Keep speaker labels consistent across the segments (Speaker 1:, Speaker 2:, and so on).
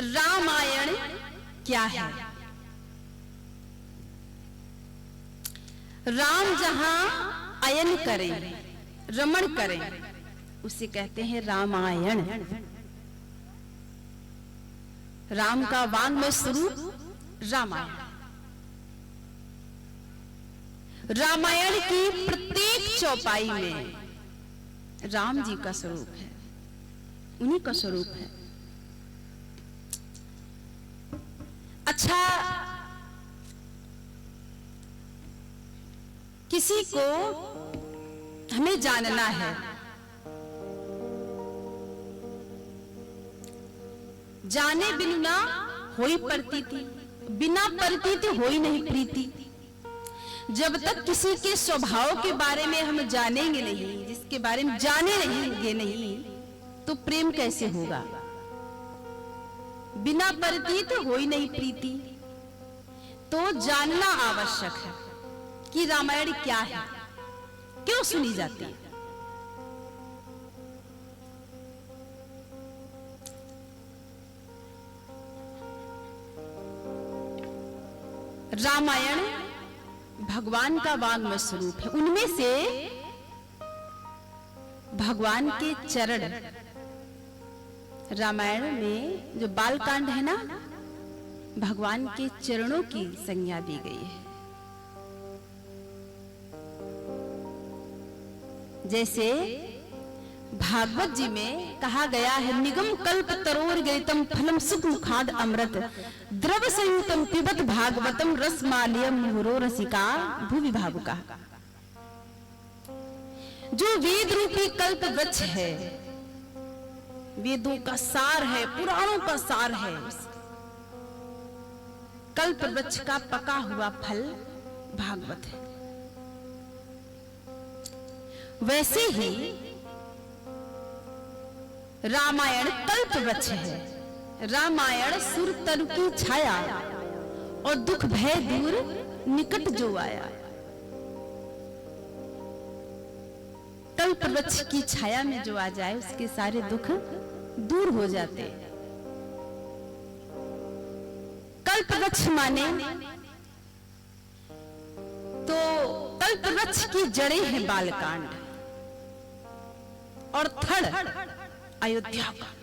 Speaker 1: रामायण क्या है। राम जहां अयन करें, रमण करें, उसे कहते हैं रामायण। राम का वाङ्मय स्वरूप रामायण। रामायण की प्रत्येक चौपाई में राम जी का स्वरूप है, उन्हीं का स्वरूप है। अच्छा, किसी को हमें जानना है, जाने बिनु ना होई प्रतीति, बिना प्रतीति होई नहीं प्रीति। जब तक किसी के स्वभाव के बारे में हम जानेंगे नहीं, जिसके बारे में जाने नहीं, तो प्रेम कैसे होगा। बिना प्रतीत होई नहीं प्रीति। तो जानना आवश्यक है कि रामायण क्या है, क्यों सुनी जाती है। रामायण भगवान का वाङ्मय स्वरूप है। उनमें से भगवान के चरण, रामायण में जो बालकांड है ना, भगवान के चरणों की संज्ञा दी गई है। जैसे भागवत जी में कहा गया है, निगम कल्प तरोर गैतम फलम सुख मुखाद अमृत द्रव संयुतम पिबत भागवतम रस मालियम मुहुरो रसिका भूवि भावुका। जो वेद रूपी कल्प वृक्ष है, वेदों का सार है, पुराणों का सार है, कल्प वृक्ष का पका हुआ फल भागवत है। वैसे ही रामायण कल्प वृक्ष है। रामायण सुर तरु की छाया और दुख भय दूर निकट जो आया। कल्प वृक्ष की छाया में जो आ जाए, उसके सारे दुख दूर हो जाते। कल्प वृक्ष माने तो कल्प वृक्ष की जड़ें हैं बालकांड और थड़ अयोध्या कांड।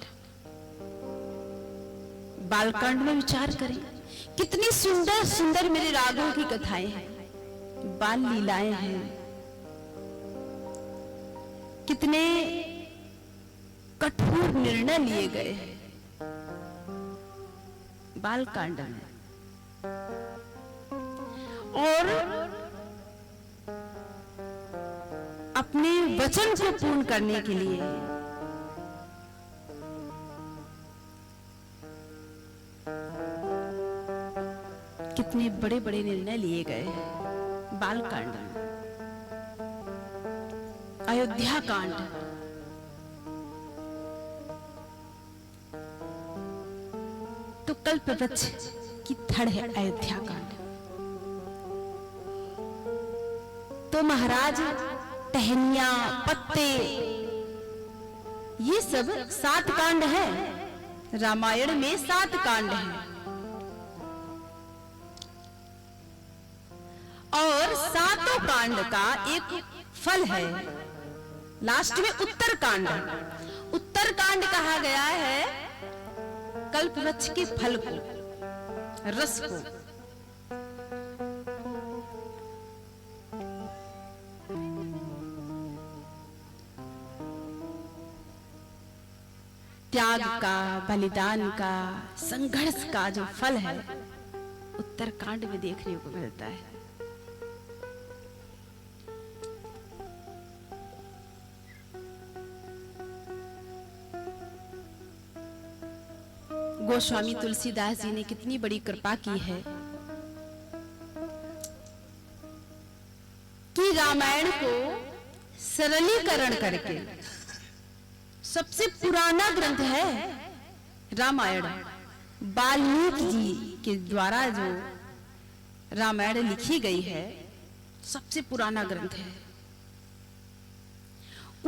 Speaker 1: बालकांड में विचार करें, कितनी सुंदर सुंदर मेरे रागों की कथाएं हैं, बाल लीलाएं हैं, कितने कठोर निर्णय लिए गए हैं बालकांड में। और अपने वचन को पूर्ण करने के लिए कितने बड़े बड़े निर्णय लिए गए हैं बालकांड में। अयोध्या कांड, तो कल्प वृक्ष की थड़ है अयोध्या कांड। तो महाराज टहनियां, पत्ते, ये सब 7 कांड है। रामायण में 7 कांड हैं और 7 कांड का एक फल है। लास्ट में उत्तर कांड। उत्तर कांड कहा गया है कल्प वृक्ष के फल को, रस को। त्याग का, बलिदान का, संघर्ष का जो फल है, उत्तर कांड में देखने को मिलता है। गोस्वामी तुलसीदास जी ने कितनी बड़ी कृपा की है कि रामायण को सरलीकरण करके, सबसे पुराना ग्रंथ है रामायण, वाल्मीकि जी के द्वारा जो रामायण लिखी गई है, सबसे पुराना ग्रंथ है।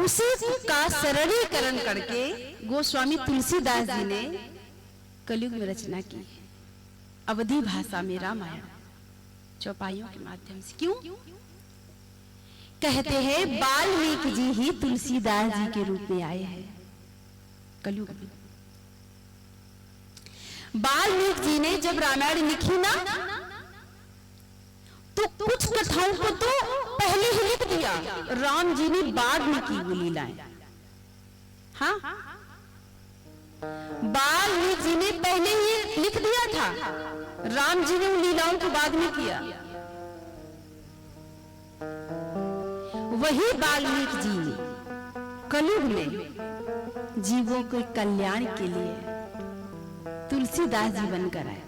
Speaker 1: उसी का सरलीकरण करके गोस्वामी तुलसीदास जी ने कलयुग में रचना की है, अवधी भाषा में रामायण चौपाइयों के माध्यम से। क्यों कहते हैं वाल्मीकि जी ही तुलसीदास जी के रूप में आए हैं कलयुग में। वाल्मीकि जी ने जब रामायण लिखी ना, तो कुछ कथाओं को तो पहले ही लिख दिया, राम जी ने बाद में की वो लीलाएं। हाँ, वाल्मीकि जी ने पहले ही लिख दिया था, राम जी ने उन लीलाओं को बाद में किया। वही वाल्मीकि जी ने कलयुग में जीवों के कल्याण के लिए तुलसीदास जी बनकर आए।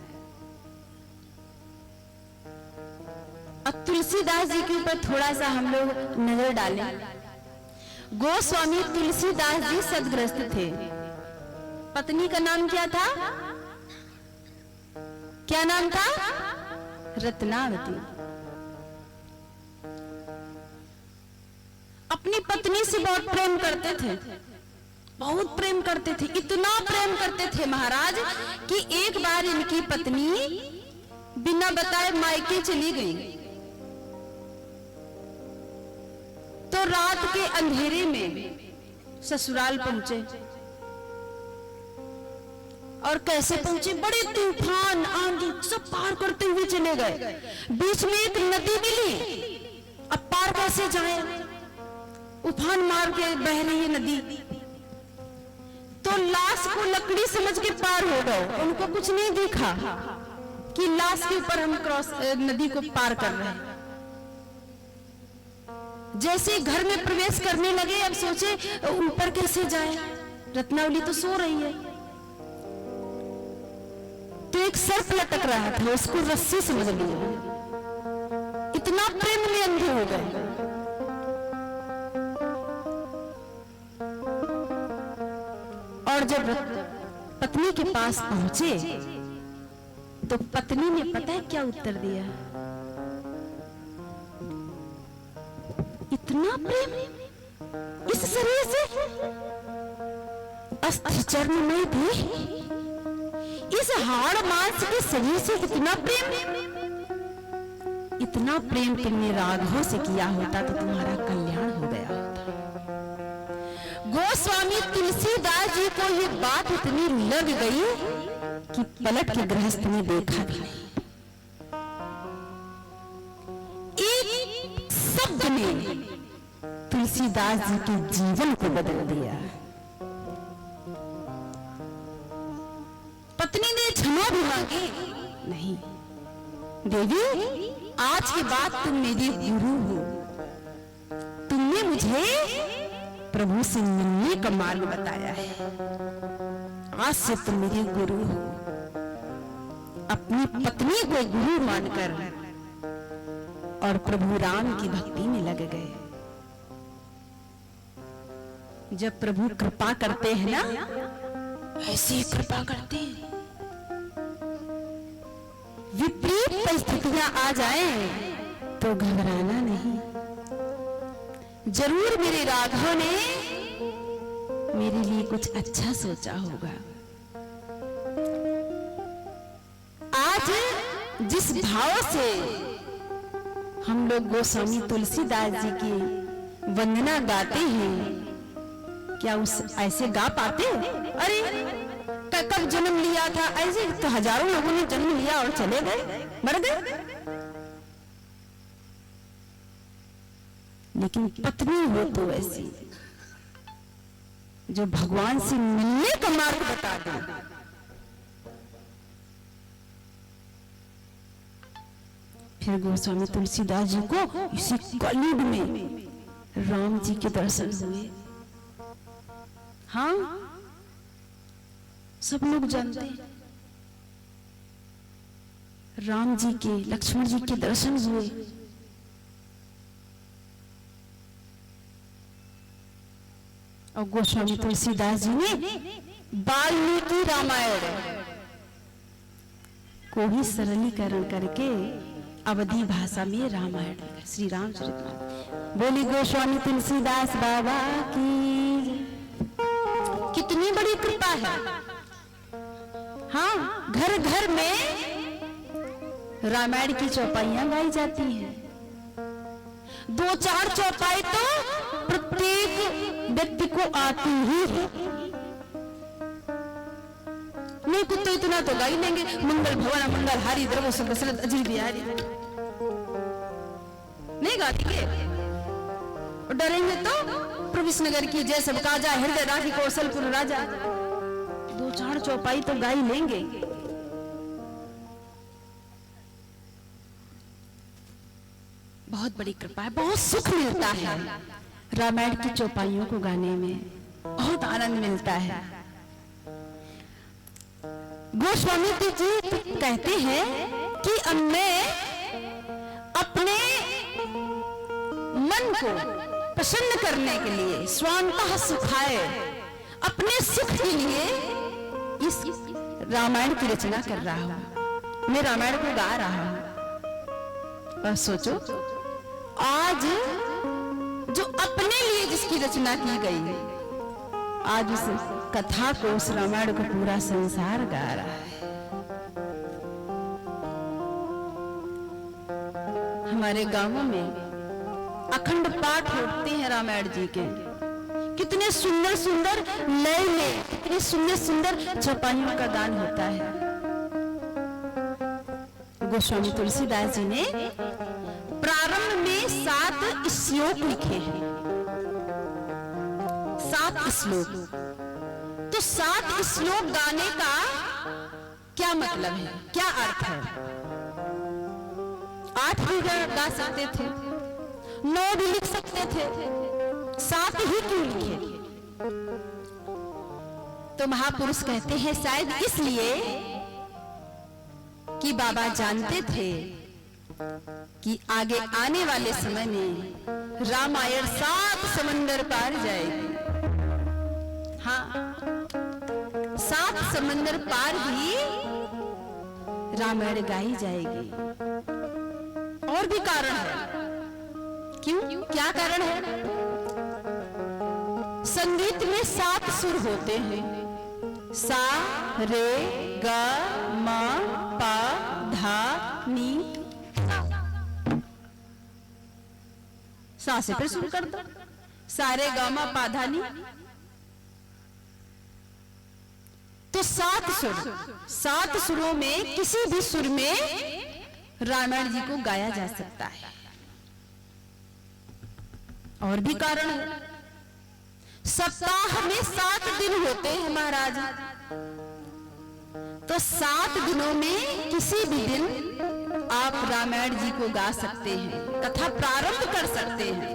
Speaker 1: अब तुलसीदास जी के ऊपर थोड़ा सा हम लोग नजर डालें। गोस्वामी तुलसीदास जी सदग्रस्त थे। पत्नी का नाम क्या था? क्या नाम था? रत्नावती। अपनी पत्नी से बहुत प्रेम करते थे, बहुत प्रेम करते थे, इतना प्रेम करते थे महाराज कि एक बार इनकी पत्नी बिना बताए मायके चली गई। तो रात के अंधेरे में ससुराल पहुंचे, और कैसे पहुंचे? बड़े तूफान आंधी सब पार करते हुए चले गए। बीच में एक नदी मिली, अब पार कैसे जाए? उफान मार के बह रही है नदी। तो लाश को लकड़ी समझ के पार हो गए। उनको कुछ नहीं दिखा कि लाश के ऊपर हम क्रॉस नदी को पार कर रहे हैं। जैसे घर में प्रवेश करने लगे, अब सोचे ऊपर कैसे जाए, रत्नावली तो सो रही है। तो एक सर्प लटक रहा था, उसको रस्सी समझ लिया। इतना प्रेम में अंधे हो गए। और जब पत्नी के पास पहुंचे तो पत्नी ने पता है क्या उत्तर दिया? इतना प्रेम इस शरीर से, अस्थि चर्म में भी, इस हाड़ मांस के शरीर से इतना प्रेम? इतना प्रेम तुमने राघव से किया होता तो तुम्हारा कल्याण हो गया होता। गोस्वामी तुलसीदास जी को ये बात इतनी लग गई कि पलट के गृहस्थ ने देखा भी नहीं। एक शब्द ने तुलसीदास जी के जीवन को बदल दिया। पत्नी ने क्षमा भी मांगी, नहीं देवी, आज के बाद तुम मेरी गुरु हो। तुमने मुझे प्रभु से मिलने का मार्ग बताया है, आज से तुम मेरे गुरु हो। अपनी पत्नी को गुरु मानकर और प्रभु राम की भक्ति में लग गए। जब प्रभु कृपा करते हैं ना, ऐसी कृपा करते हैं। विपरीत परिस्थितियां आ जाएं तो घबराना नहीं। जरूर मेरे राघव ने मेरे लिए कुछ अच्छा सोचा होगा। आज जिस भाव से हम लोग गोस्वामी तुलसीदास जी की वंदना गाते हैं, क्या उस ऐसे गा पाते? अरे कब जन्म लिया था, ऐसे तो हजारों लोगों ने जन्म लिया और चले गए, मर गए। लेकिन पत्नी हो तो ऐसी जो भगवान से मिलने का मार्ग बता दे। फिर गोस्वामी तुलसीदास जी को इसी कलयुग में राम जी के दर्शन हुए। हाँ, सब लोग जानते हैं, राम जी के, लक्ष्मण जी के दर्शन हुए। और गोस्वामी तुलसीदास जी ने वाल्मीकि रामायण को ही सरलीकरण करके अवधी भाषा में रामायण, श्री रामचरितमानस। बोली गोस्वामी तुलसीदास बाबा की। कितनी बड़ी कृपा है। हाँ, घर घर में रामायण की चौपाइयां गाई जाती हैं। 2-4 चौपाई तो प्रत्येक व्यक्ति को आती ही है। नहीं कुछ तो इतना तो गा ही लेंगे, मंगल भवन मंगल हारी द्रव दशरथ अजय बिहारी। नहीं गा देंगे, डरेंगे तो प्रविश नगर की जय सब काजा, हृदय राखी कौशलपुर राजा। 2-4 चौपाई तो गा ही लेंगे। बहुत बड़ी कृपा है, बहुत सुख मिलता है रामायण की चौपाइयों को गाने में, बहुत आनंद मिलता है। गोस्वामी जी कहते हैं कि अब मैं अपने मन को प्रसन्न करने के लिए, स्वांतः सुखाय, अपने सुख के लिए इस रामायण की रचना कर रहा हूं, मैं रामायण को गा रहा हूं। और सोचो आज जो अपने लिए जिसकी रचना की गई, आज उस कथा को, उस रामायण को पूरा संसार गा रहा है। हमारे गांवों में अखंड पाठ होते हैं रामायण जी के, कितने सुंदर सुंदर लय में, कितने सुंदर सुंदर चौपाइयों का गान होता है। गोस्वामी तुलसीदास जी ने प्रारंभ में 7 श्लोक लिखे हैं, 7 श्लोक। तो 7 श्लोक गाने का क्या मतलब है, क्या अर्थ है? 8 भी गा सकते थे, 9 भी लिख सकते थे, 7 ही क्यों लिखे? तो महापुरुष कहते हैं शायद इसलिए कि बाबा जानते थे कि आगे आने वाले समय में रामायण 7 समंदर पार जाएगी। हाँ, 7 समंदर पार भी रामायण गाई जाएगी। और भी कारण है, क्यों, क्या कारण है? संगीत में 7 सुर होते हैं, सा रे ग म प धा नी। सा से फिर शुरू कर दो, सारे ग म प धा नी। तो 7 सुर, 7 सुरों में किसी भी सुर में रामायण जी को गाया जा सकता है। और भी कारण है, सप्ताह में 7 दिन होते हैं महाराज, तो 7 दिनों में किसी भी दिन आप रामायण जी को गा सकते हैं, कथा प्रारंभ कर सकते हैं।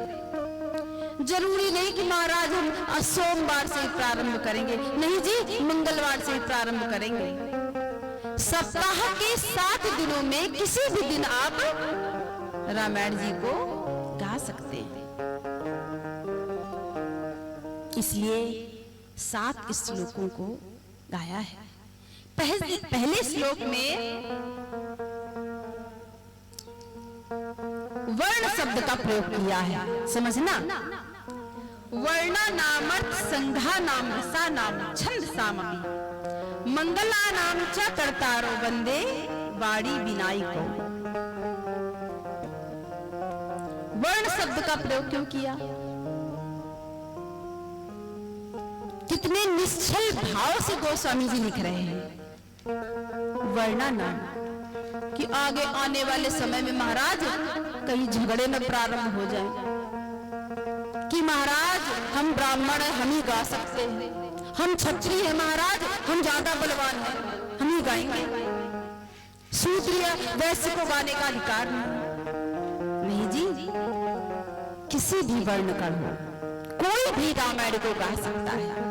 Speaker 1: जरूरी नहीं कि महाराज हम सोमवार से ही प्रारंभ करेंगे, नहीं जी, मंगलवार से ही प्रारंभ करेंगे। सप्ताह के 7 दिनों में किसी भी दिन आप रामायण जी को गा सकते हैं। इसलिए 7 श्लोकों को गाया है। पहले श्लोक में वर्ण शब्द का प्रयोग किया है, समझना। वर्णा नामर्थ संघा नाम रसा नाम छंद सामपि मंगला नाम च कर्तारो वंदे वाणी विनाई को। वर्ण शब्द का प्रयोग क्यों किया? कितने निश्चल भाव से गोस्वामी जी लिख रहे हैं। वर्णा नाम कि आगे आने वाले समय में महाराज कहीं झगड़े न प्रारंभ हो जाए कि महाराज हम ब्राह्मण हैं, हम ही गा सकते हैं, हम क्षत्रिय हैं महाराज, हम ज्यादा बलवान हैं, हम ही गाएंगे, शूद्र वैश्य को गाने का अधिकार नहीं जी। किसी भी वर्ण का हो, कोई भी रामायण को गा सकता है।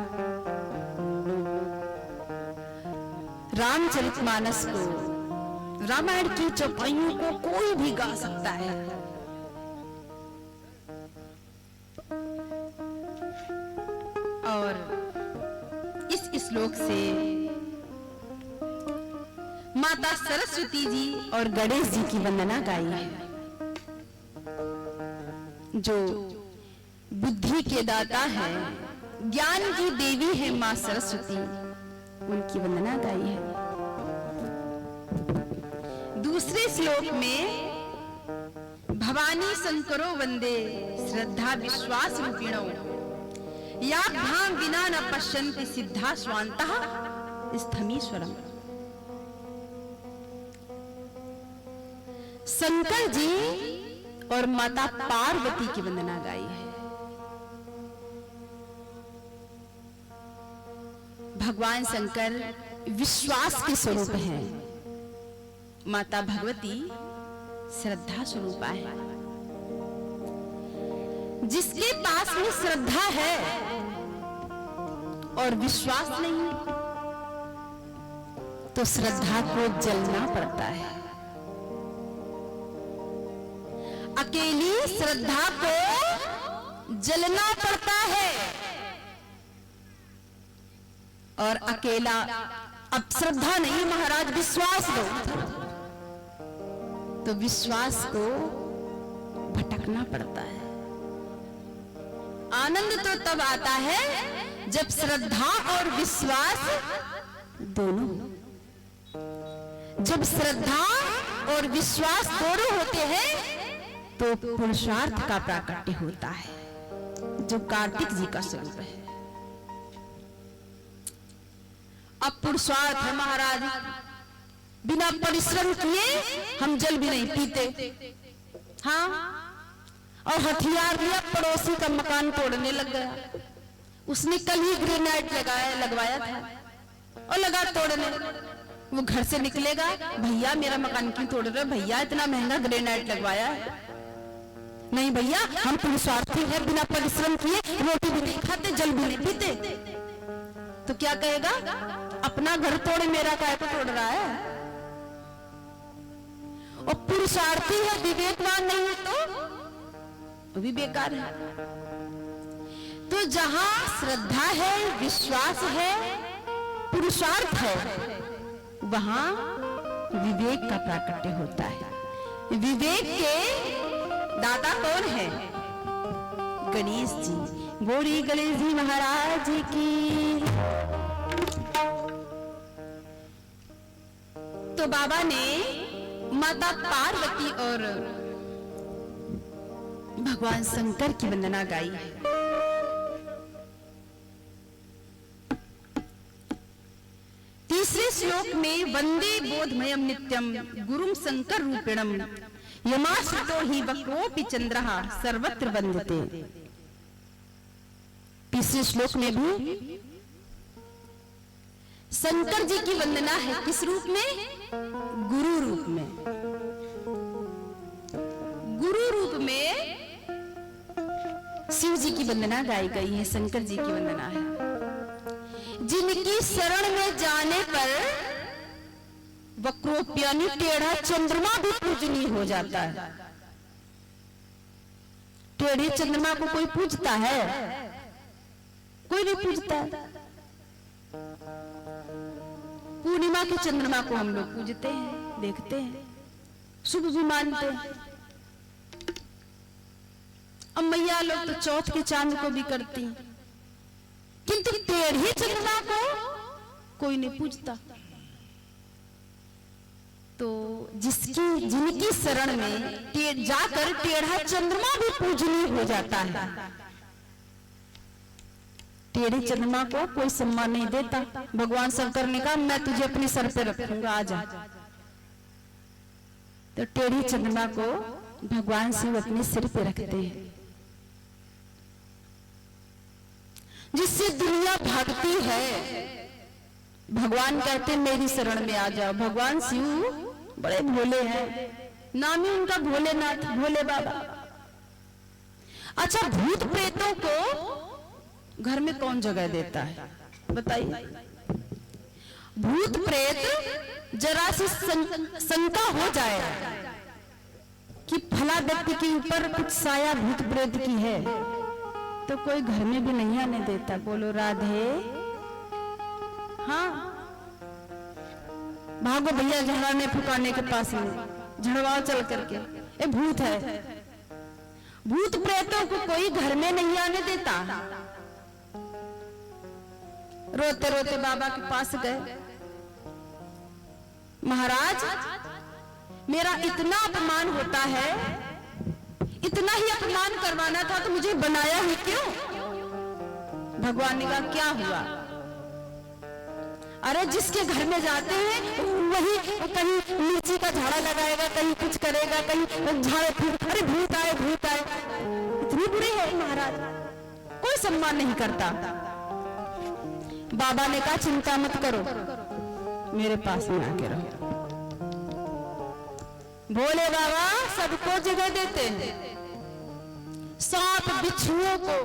Speaker 1: रामचरितमानस को, रामायण की चौपाइयों को कोई भी गा सकता है। और इस श्लोक से माता सरस्वती जी और गणेश जी की वंदना गाई है, जो बुद्धि के दाता है, ज्ञान की देवी है मां सरस्वती, उनकी वंदना गाई है। दूसरे श्लोक में भवानी शंकरो वंदे श्रद्धा विश्वास रूपिणो या भां विना न पश्यन्ति सिद्धा स्वांतः स्थमीश्वरम। शंकर जी और माता पार्वती की वंदना गाई है। भगवान शंकर विश्वास के स्वरूप हैं, माता भगवती श्रद्धा स्वरूपा है। जिसके पास में श्रद्धा है और विश्वास नहीं तो श्रद्धा को जलना पड़ता है। अकेली श्रद्धा को जलना पड़ता है और अकेला अब श्रद्धा नहीं महाराज विश्वास दो तो विश्वास को भटकना पड़ता है। आनंद तो तब आता है जब श्रद्धा और विश्वास दोनों, जब श्रद्धा और विश्वास दोनों होते हैं तो पुरुषार्थ का प्राकट्य होता है जो कार्तिक जी का स्वरूप है। अब पुरुषार्थ है महाराज, बिना परिश्रम किए हम जल भी नहीं पीते। हाँ, और हथियार लिया, पड़ोसी का मकान तोड़ने लग गया। उसने कल ही ग्रेनाइट लगवाया था और लगा तोड़ने। वो घर से निकलेगा, भैया मेरा मकान क्यों तोड़ रहे हो, भैया इतना महंगा ग्रेनाइट लगवाया है। नहीं भैया हम पुरुषार्थी हैं, बिना परिश्रम किए रोटी भी नहीं खाते, जल भी नहीं पीते। तो क्या कहेगा, अपना घर तोड़े मेरा काय को तोड़ रहा है। और पुरुषार्थी है, विवेकवान नहीं है तो वो भी बेकार है। तो जहां श्रद्धा है, विश्वास है, पुरुषार्थ है, वहां विवेक का प्राकट्य होता है। विवेक के दाता कौन है, गणेश जी। गौरी गणेश जी महाराज की। तो बाबा ने माता पार्वती और भगवान शंकर की वंदना गाई है। तीसरे श्लोक में वंदे बोधमयम नित्यम गुरुम शंकर रूपिणम यमाश्रितो ही वक्रोपि चंद्रः सर्वत्र वंदते। तीसरे श्लोक में भी शंकर जी की वंदना है। किस रूप में, गुरु रूप में। गुरु रूप में शिव जी की वंदना गाई गई है, शंकर जी की वंदना है। जिनकी शरण में जाने पर वक्रोप यानी टेढ़ा चंद्रमा भी पूजनीय हो जाता है। टेढ़े चंद्रमा को कोई पूजता है, कोई नहीं पूजता है। पूर्णिमा के चंद्रमा को हम लोग पूजते हैं, देखते हैं, शुभ भी मानते हैं। अब मैया लोग तो चौथ के चांद को भी करती हैं, किंतु टेढ़ी चंद्रमा को कोई नहीं पूजता। तो जिनकी शरण में जाकर टेढ़ा चंद्रमा भी पूजनीय हो जाता है। टेढ़े चंद्रमा को कोई सम्मान नहीं देता। भगवान शंकर ने कहा मैं तुझे अपने सर पे रखूंगा, आजा। तो टेढ़ी चंद्रमा को भगवान शिव अपने सिर पे रखते हैं, जिससे दुनिया भागती है। भगवान कहते मेरी शरण में आ जाओ। भगवान शिव बड़े भोले हैं, नाम ही उनका भोलेनाथ, भोले बाबा। अच्छा, भूत प्रेतों को घर में कौन जगह देता है बताइए। भूत प्रेत जरा सी शंका हो जाए कि फला व्यक्ति के ऊपर कुछ साया भूत प्रेत की है तो कोई घर में भी नहीं आने देता। बोलो राधे। हाँ, भागो भैया झड़ाने फुकाने के पास में, झड़वाओ चल करके, ये भूत है। भूत प्रेतों को कोई घर में नहीं आने देता। रोते रोते बाबा के पास गए, महाराज मेरा इतना अपमान होता है, इतना ही अपमान करवाना था तो मुझे बनाया ही क्यों? भगवान ने कहा क्या हुआ? अरे जिसके घर में जाते हैं वही कहीं मिर्ची का झाड़ा लगाएगा, कहीं कुछ करेगा, कहीं झाड़े फूक, अरे भूत आए भूत आए। इतनी बुरी है महाराज, कोई सम्मान नहीं करता। बाबा ने कहा चिंता मत करो, मेरे पास में आके रहो। भोले बाबा सबको जगह देते हैं, सांप बिच्छुओं को,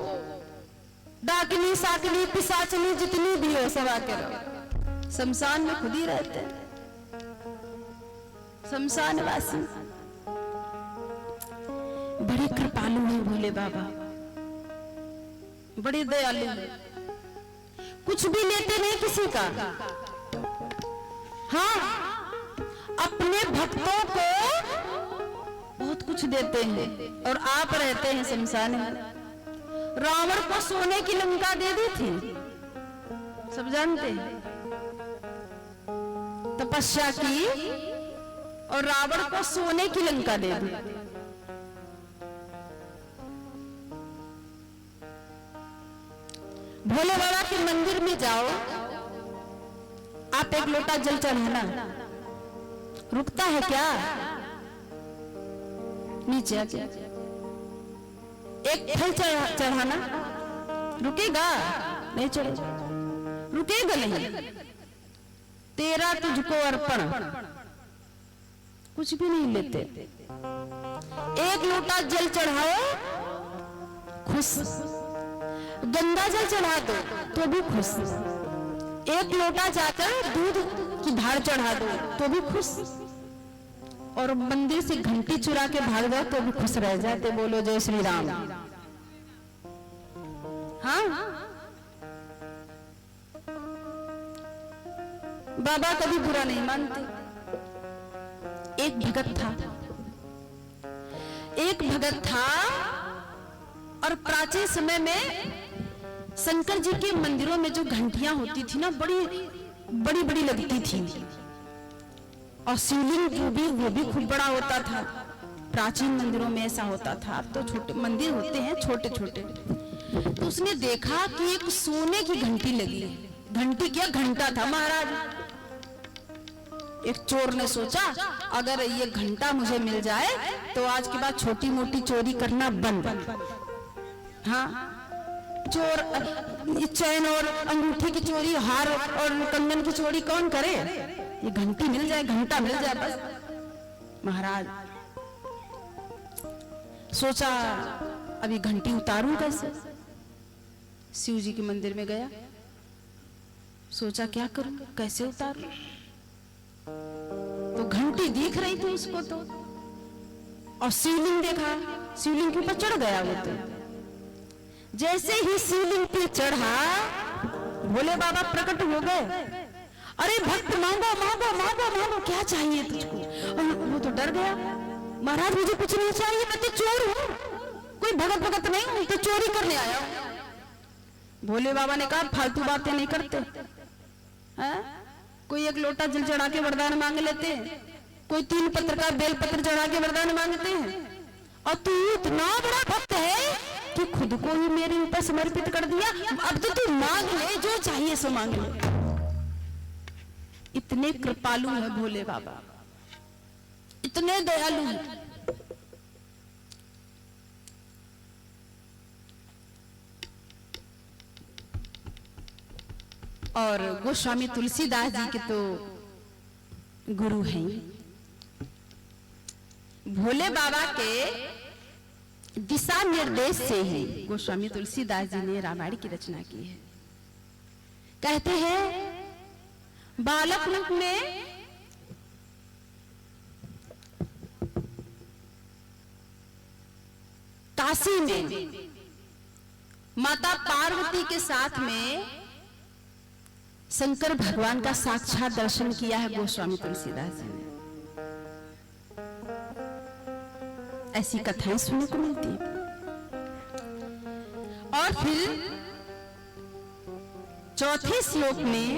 Speaker 1: डाकनी साकनी पिशाचनी जितनी भी हो सब आके रहो। शमशान में खुद ही रहते हैं, शमशान वासी। बड़े कृपालु हैं भोले बाबा, बड़े दयालु हैं, कुछ भी लेते नहीं किसी का। हाँ, अपने भक्तों को बहुत कुछ देते हैं। और आप रहते हैं शमशान में। रावण को सोने की लंका दे दी थी, सब जानते हैं। तपस्या की और रावण को सोने की लंका दे दी। भोले बाबा के मंदिर में जाओ, आप एक लोटा जल चढ़ाना, रुकता है क्या? नीचे आके एक फल चढ़ाना, रुकेगा? नहीं चढ़ेगा, रुकेगा नहीं। तेरा तुझको अर्पण, कुछ भी नहीं लेते। एक लोटा जल चढ़ाओ, खुश। गंगा जल चढ़ा दो तो भी खुश। एक लोटा जाकर दूध की धार चढ़ा दो तो भी खुश। और मंदिर से घंटी चुरा के भाग जाओ तो भी खुश रह जाते। बोलो जय श्री राम। हाँ, बाबा कभी बुरा नहीं मानते। एक भगत था और प्राचीन समय में शंकर जी के मंदिरों में जो घंटियां होती थी ना, बड़ी बड़ी लगती थी। और शिवलिंग वो भी खूब बड़ा होता था। प्राचीन मंदिरों में ऐसा होता था। अब तो छोटे मंदिर होते हैं, छोटे छोटे। तो उसने देखा कि एक सोने की घंटी लगी है। घंटी क्या, घंटा था महाराज। एक चोर ने सोचा अगर ये घंटा मुझे मिल जाए तो आज के बाद छोटी मोटी चोरी करना बंद। हाँ, चोर चैन और अंगूठी की चोरी, हार और कंगन की चोरी कौन करे? ये घंटी मिल जाए, घंटा मिल जाए बस। महाराज सोचा अभी घंटी उतारूं कैसे? शिव जी के मंदिर में गया, सोचा क्या करूं, कैसे उतारूं? तो घंटी दिख रही थी उसको तो, और शिवलिंग देखा, शिवलिंग के ऊपर चढ़ गया वो तो। जैसे ही शिवलिंग पे चढ़ा, भोले बाबा प्रकट हो गए। अरे भक्त मांगो मांगो मांगो मांगो, क्या चाहिए तुझको? और वो तो डर गया। महाराज मुझे कुछ नहीं चाहिए, मैं तो चोर हूँ, कोई भगत नहीं हूँ, तो चोरी करने आया हूँ। भोले बाबा ने कहा फालतू बातें नहीं करते हैं? कोई एक लोटा जल चढ़ा के वरदान मांग लेते हैं, कोई 3 पत्र का बेल पत्र चढ़ा के वरदान मांगते हैं। और तू इतना बड़ा भक्त है कि खुद को ही मेरे ऊपर समर्पित कर दिया। अब तो तू मांग ले, जो चाहिए सो मांग ले। इतने कृपालु है भोले बाबा, इतने दयालु हैं। और गोस्वामी तुलसीदास जी के तो गुरु हैं। भोले बाबा के दिशा निर्देश से ही गोस्वामी तुलसीदास जी ने रामायण की रचना की है। कहते हैं बालक रूप में काशी में माता पार्वती के साथ में शंकर भगवान का साक्षात दर्शन किया है गोस्वामी तुलसीदास जी ने। ऐसी कथाएं सुनने को मिलती है। और फिर चौथे श्लोक में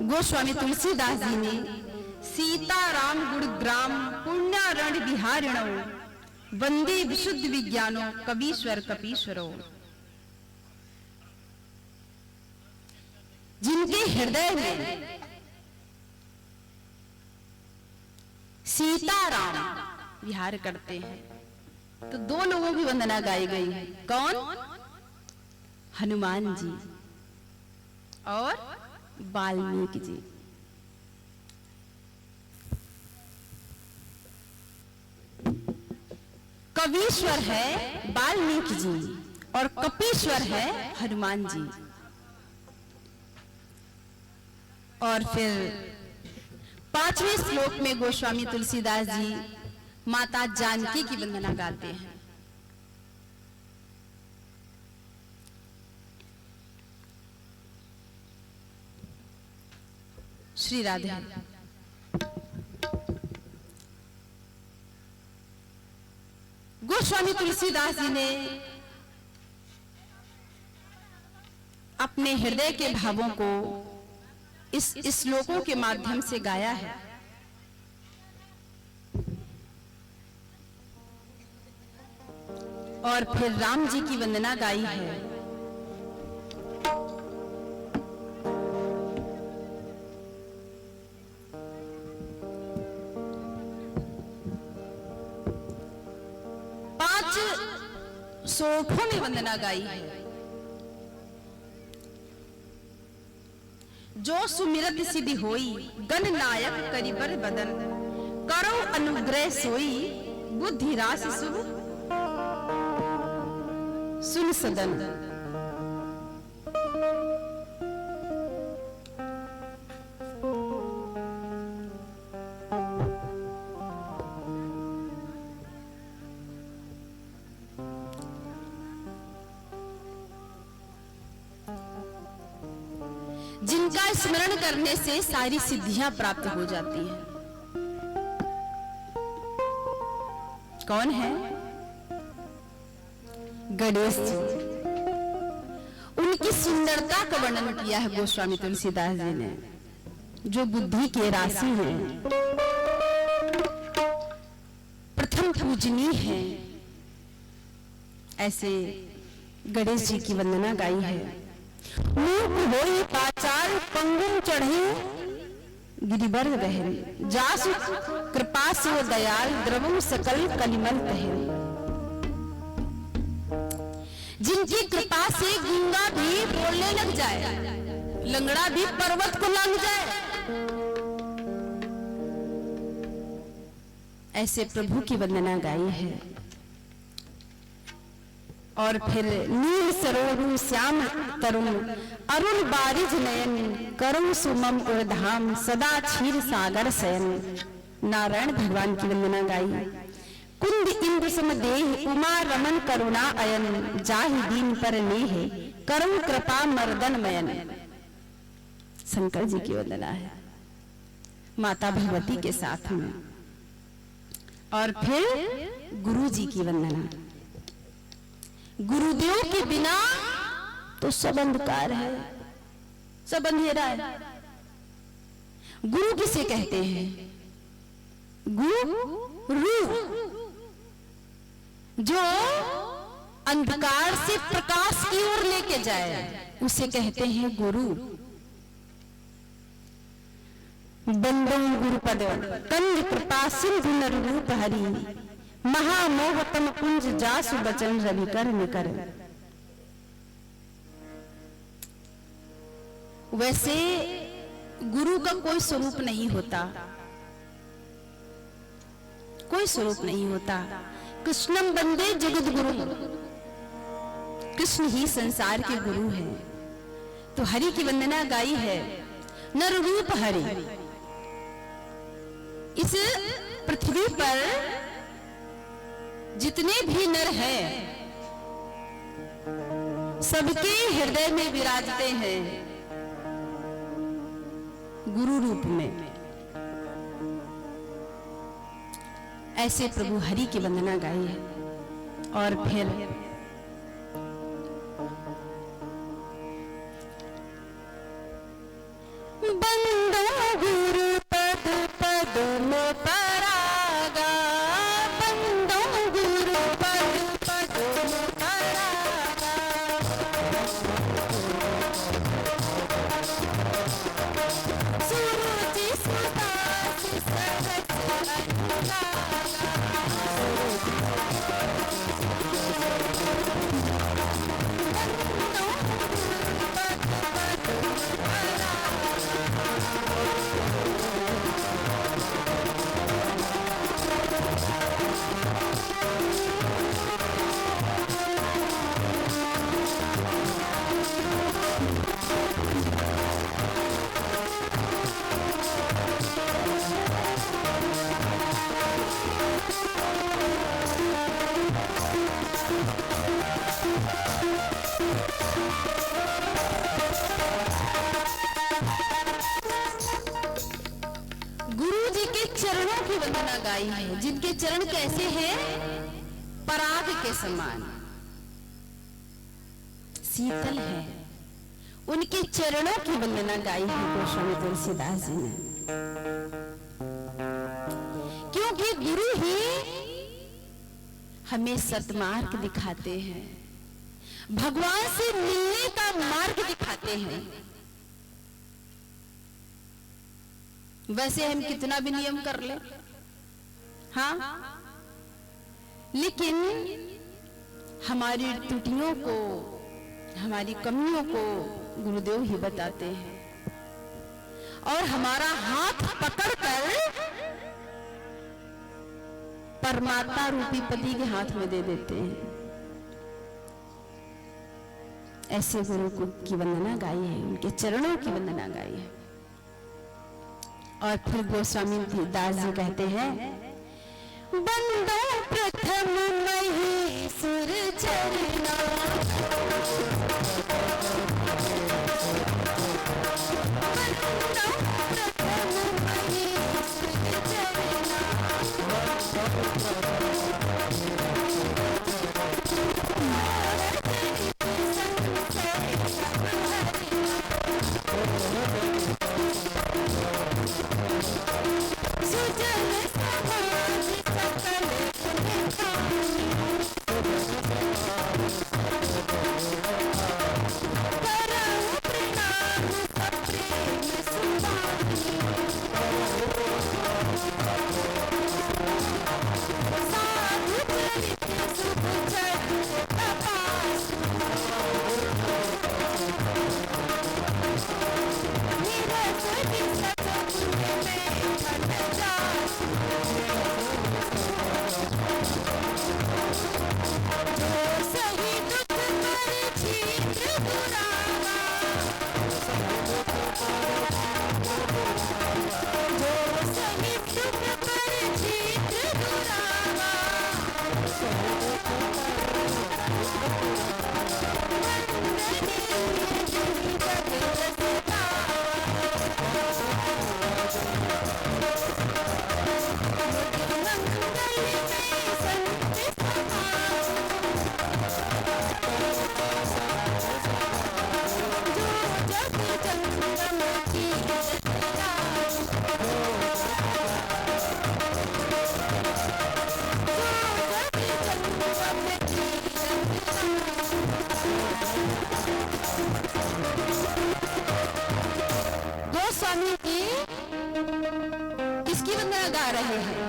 Speaker 1: गोस्वामी तुलसीदास जी ने सीताराम गुणग्राम पुण्यारण बिहारिणो वंदे विशुद्ध विज्ञानो कवीश्वर कपीश्वरो। जिनके हृदय में सीताराम विहार करते हैं, तो दो लोगों की वंदना गाई गई है। कौन? हनुमान जी और वाल्मीकि जी। कवीश्वर है वाल्मीकि जी और कपीश्वर है हनुमान जी। और फिर 5वें श्लोक में गोस्वामी तुलसीदास जी माता जानकी की वंदना गाते हैं। श्री राधे। गोस्वामी तुलसीदास जी ने अपने हृदय के भावों को इस श्लोकों के माध्यम से गाया है। और फिर राम जी की वंदना गाई है। श्लोकों में वंदना गाई है। जो सुमिरत सिद्धि होई गण नायक करिबर बदन, करो अनुग्रह सोई बुद्धि रास शुभ सुन सदन। जिनका स्मरण करने से सारी सिद्धियां प्राप्त हो जाती हैं। कौन है? गणेश जी। उनकी सुंदरता का वर्णन किया है गोस्वामी तुलसीदास जी ने, जो बुद्धि के राशि हैं, प्रथम पूजनीय है। ऐसे गणेश जी की वंदना गाई है। मूक होई पाचार पंगुम चढ़ी गिरिबर गहरी, जासु कृपा से दयाल द्रवम सकल कलिमल तहरी। जिनकी कृपा से गंगा भी बोलने लग जाए, लंगड़ा भी पर्वत को लंघ जाए, ऐसे प्रभु की वंदना गाई है। और फिर नील सरोवर श्याम तरुण अरुण बारिज नयन, करुण सुमम उर्धाम सदा क्षीर सागर शयन। नारायण भगवान की वंदना गाई। कुंद इंद्र सम देह उमा रमन करुणा अयन, जाहि दीन पर नेह करुण कृपा मर्दन मयन। शंकर जी की वंदना है माता भगवती के साथ में। और फिर गुरु जी की वंदना। गुरुदेव के बिना तो सब अंधकार है, सब अंधेरा है। गुरु किसे कहते हैं? गुरु जो अंधकार से प्रकाश की ओर लेके जाए, उसे कहते हैं गुरु। बंदो गुरुपद कंद कृपा सिंधु नर रूप हरि, महामोहतम कुंज जासु बचन रवि कर निकर। वैसे गुरु का कोई स्वरूप नहीं होता, कोई स्वरूप नहीं होता। कृष्णम बंदे जगत गुरु, कृष्ण ही संसार के गुरु हैं। तो हरि की वंदना गाई है। नर रूप हरि। इस पृथ्वी पर जितने भी नर हैं, सबके हृदय में विराजते हैं गुरु रूप में। ऐसे प्रभु हरि की वंदना गाई है। और फिर बंदो गुरु पद पद्म परागा, बंदो गुरु पद पद्म परागा। सुरुचि सुदास सहज अनुरागा, गुरु जी के चरणों की वंदना गाई है, जिनके चरण कैसे हैं? पराग के समान शीतल है, उनके चरणों की वंदना गाई है गोस्वामी तुलसीदास जी ने। क्योंकि गुरु ही हमें सतमार्ग दिखाते हैं, भगवान से मिलने का मार्ग दिखाते हैं। वैसे हम कितना भी नियम कर ले, हाँ, लेकिन हमारी त्रुटियों को, हमारी कमियों को गुरुदेव ही बताते हैं और हमारा हाथ पकड़कर परमात्मा रूपी पति के हाथ में दे देते हैं। ऐसे गुरु को की वंदना गाई है, उनके चरणों की वंदना गाई है। और फिर गोस्वामी दास जी कहते हैं, बंदो प्रथम महेश्वर चरना, बंदो प्रथम महेश्वर चरना, सुजन समाज सकल करम प्रणाम सप्रेम सुभानी, साधु चरित शुभ चरित तपास, निरस विसत गुण में घट जास, जो सही दुख पर छीत्र दुरावा, जो सही दुख पर छीत्र दुरावा, वंदनीय जिन जग रस पावा, मंगल में संत समाज, जो जग जंगम की रचना, गोस्वामी जी किसकी वंदना गा रहे हैं?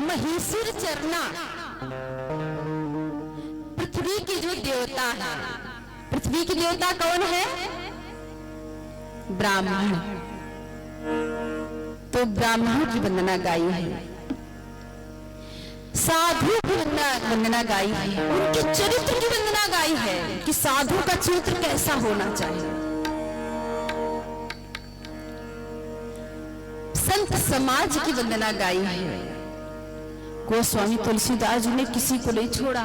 Speaker 1: महेश्वर चरना, पृथ्वी की जो देवता है। पृथ्वी की देवता कौन है? ब्राह्मण। तो ब्राह्मण की वंदना गाई है, साधु की वंदना गाई है, उनके चरित्र की वंदना गाई है कि साधु का चरित्र कैसा होना चाहिए। संत समाज की वंदना गाई है। गोस्वामी तुलसीदास जी ने किसी को नहीं छोड़ा।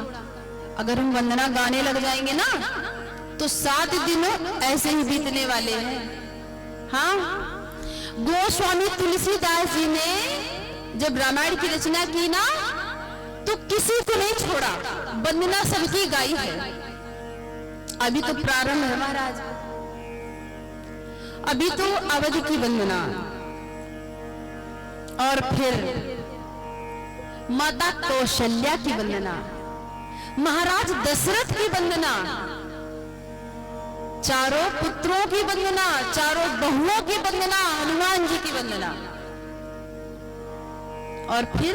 Speaker 1: अगर हम वंदना गाने लग जाएंगे ना तो 7 दिन ऐसे ही बीतने वाले हैं। हाँ, गोस्वामी तुलसीदास जी ने जब रामायण की रचना की ना तो किसी को नहीं छोड़ा, वंदना सबकी गाई है। अभी तो प्रारंभ है महाराज। अभी तो अवध की वंदना और फिर माता कौशल्या की वंदना, महाराज दशरथ की वंदना, चारों पुत्रों की वंदना, चारों बहुओं की वंदना, हनुमान जी की वंदना और फिर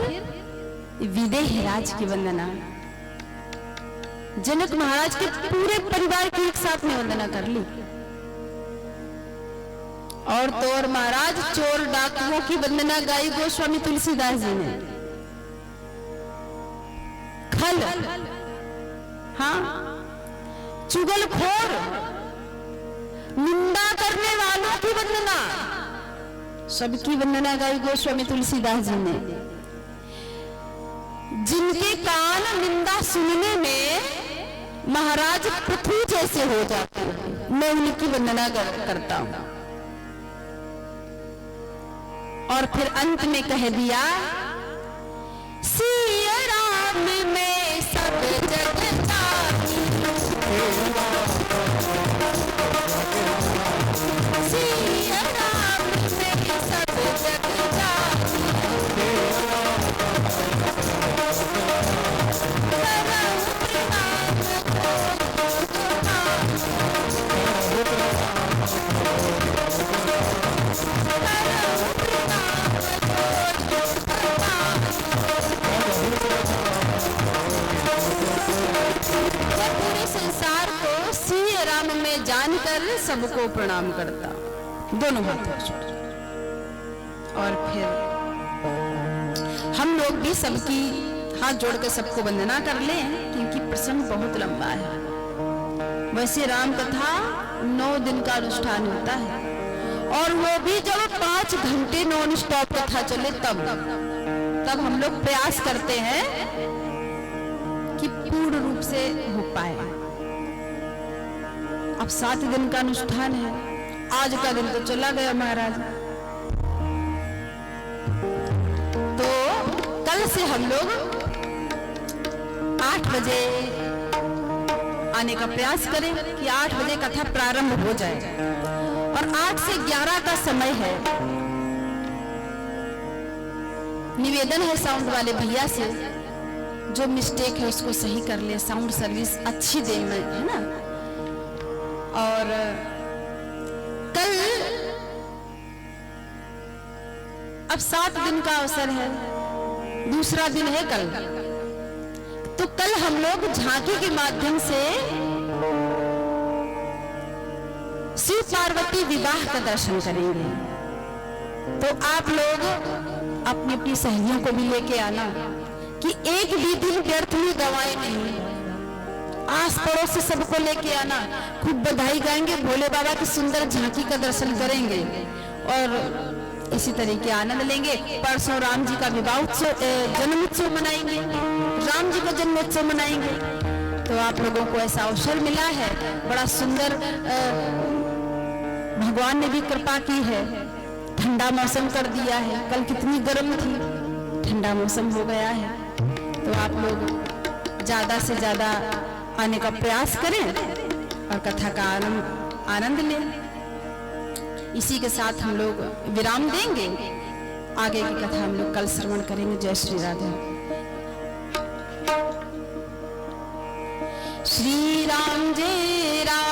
Speaker 1: विदेह राज की वंदना। जनक महाराज के पूरे परिवार की एक साथ में वंदना कर ली। और तो और महाराज चोर डाकुओं की वंदना गाई गोस्वामी तुलसीदास जी ने। खल, हाँ, चुगलखोर, निंदा करने वालों की वंदना, सबकी वंदना गाई गोस्वामी तुलसीदास जी ने। जिनके कान निंदा सुनने में महाराज पृथ्वी जैसे हो जाते हैं, मैं उनकी वंदना करता हूं। और फिर अंत में कह दिया, सिया राम में सब जग जानी, सिया राम में सब जग जानी, जानकर सबको प्रणाम करता, दोनों हाथों से। और फिर हम लोग भी सबकी हाथ जोड़कर सबको वंदना कर लें, क्योंकि प्रसंग बहुत लंबा है। वैसे राम कथा 9 दिन का अनुष्ठान होता है, और वो भी जब 5 घंटे नॉन स्टॉप कथा चले तब हम लोग प्रयास करते हैं कि पूर्ण रूप से हो पाए। अब 7 दिन का अनुष्ठान है, आज का दिन तो चला गया महाराज। तो कल से हम लोग 8 बजे आने का प्रयास करें कि 8 बजे कथा प्रारंभ हो जाए, और 8 से 11 का समय है। निवेदन है साउंड वाले भैया से, जो मिस्टेक है उसको सही कर ले, साउंड सर्विस अच्छी दे, है ना। और कल अब 7 दिन का अवसर है, दूसरा दिन है कल। तो कल हम लोग झांकी के माध्यम से शिव पार्वती विवाह का दर्शन करेंगे। तो आप लोग अपनी अपनी सहेलियों को भी लेके आना, कि एक भी दिन व्यर्थ में गवाए नहीं। आस पड़ोस से सबको लेके आना, खूब बधाई गाएंगे, भोले बाबा की सुंदर झांकी का दर्शन करेंगे और इसी तरीके आनंद लेंगे। परसों राम जी का विवाह उत्सव, जन्मोत्सव मनाएंगे, राम जी का जन्मोत्सव मनाएंगे। तो आप लोगों को ऐसा अवसर मिला है, बड़ा सुंदर भगवान ने भी कृपा की है, ठंडा मौसम कर दिया है। कल कितनी गर्म थी, ठंडा मौसम हो गया है। तो आप लोग ज्यादा से ज्यादा आने का प्रयास करें और कथा का आनंद लें। इसी के साथ हम लोग विराम देंगे, आगे की कथा हम लोग कल श्रवण करेंगे। जय श्री राधे। श्री राम जय राम।